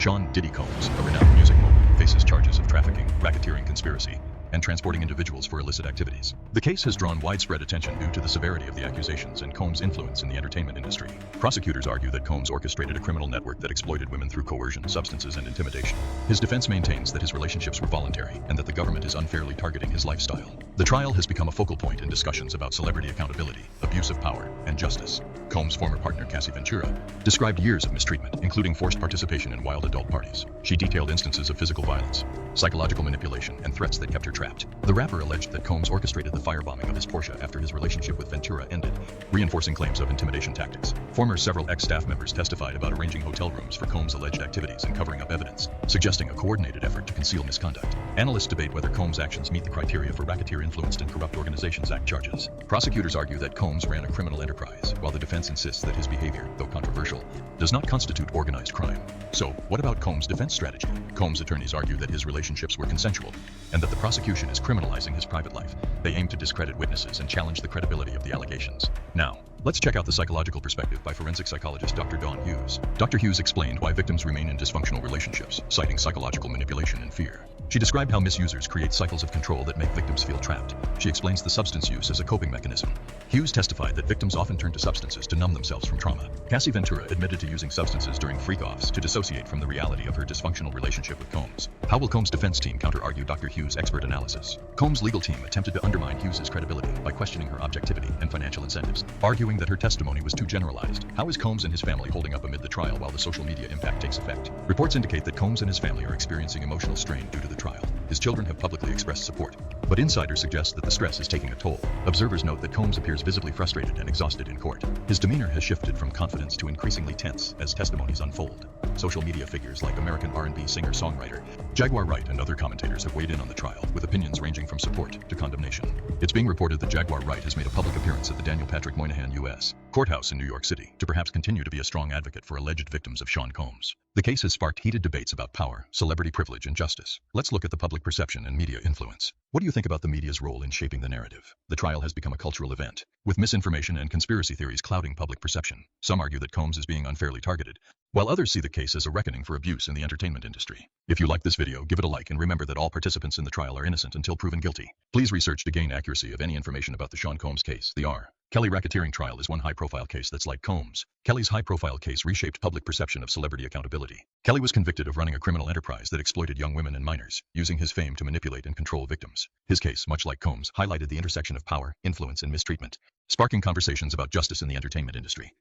Sean "Diddy" Combs, a renowned music mogul, faces charges of trafficking, racketeering conspiracy, and transporting individuals for illicit activities. The case has drawn widespread attention due to the severity of the accusations and Combs' influence in the entertainment industry. Prosecutors argue that Combs orchestrated a criminal network that exploited women through coercion, substances, and intimidation. His defense maintains that his relationships were voluntary and that the government is unfairly targeting his lifestyle. The trial has become a focal point in discussions about celebrity accountability, abuse of power, and justice. Combs' former partner Cassie Ventura described years of mistreatment, including forced participation in wild adult parties. She detailed instances of physical violence, psychological manipulation, and threats that kept her trapped. The rapper alleged that Combs orchestrated the firebombing of his Porsche after his relationship with Ventura ended, reinforcing claims of intimidation tactics. Several ex-staff members testified about arranging hotel rooms for Combs' alleged activities and covering up evidence, suggesting a coordinated effort to conceal misconduct. Analysts debate whether Combs' actions meet the criteria for Racketeer-Influenced and Corrupt Organizations Act charges. Prosecutors argue that Combs ran a criminal enterprise, while the defense insists that his behavior, though controversial, does not constitute organized crime. So, what about Combs' defense strategy? Combs' attorneys argue that his relationships were consensual, and that the prosecution is criminalizing his private life. They aim to discredit witnesses and challenge the credibility of the allegations. Now, let's check out the psychological perspective by forensic psychologist Dr. Dawn Hughes. Dr. Hughes explained why victims remain in dysfunctional relationships, citing psychological manipulation and fear. She described how misusers create cycles of control that make victims feel trapped. She explains the substance use as a coping mechanism. Hughes testified that victims often turn to substances to numb themselves from trauma. Cassie Ventura admitted to using substances during freak-offs to dissociate from the reality of her dysfunctional relationship with Combs. How will Combs' defense team counter-argue Dr. Hughes' expert analysis? Combs' legal team attempted to undermine Hughes' credibility by questioning her objectivity and financial incentives, arguing that her testimony was too generalized. How is Combs and his family holding up amid the trial while the social media impact takes effect? Reports indicate that Combs and his family are experiencing emotional strain due to the trial. His children have publicly expressed support, but insiders suggest that the stress is taking a toll. Observers note that Combs appears visibly frustrated and exhausted in court. His demeanor has shifted from confidence to increasingly tense as testimonies unfold. Social media figures like American R&B singer-songwriter Jaguar Wright and other commentators have weighed in on the trial, with opinions ranging from support to condemnation. It's being reported that Jaguar Wright has made a public appearance at the Daniel Patrick Moynihan U.S. Courthouse in New York City to perhaps continue to be a strong advocate for alleged victims of Sean Combs. The case has sparked heated debates about power, celebrity privilege, and justice. Let's look at the public perception and media influence. What do you think about the media's role in shaping the narrative? The trial has become a cultural event, with misinformation and conspiracy theories clouding public perception. Some argue that Combs is being unfairly targeted, while others see the case as a reckoning for abuse in the entertainment industry. If you like this video, give it a like and remember that all participants in the trial are innocent until proven guilty. Please research to gain accuracy of any information about the Sean Combs case. The R. Kelly racketeering trial is one high-profile case that's like Combs. Kelly's high-profile case reshaped public perception of celebrity accountability. Kelly was convicted of running a criminal enterprise that exploited young women and minors, using his fame to manipulate and control victims. His case, much like Combs, highlighted the intersection of power, influence, and mistreatment, sparking conversations about justice in the entertainment industry.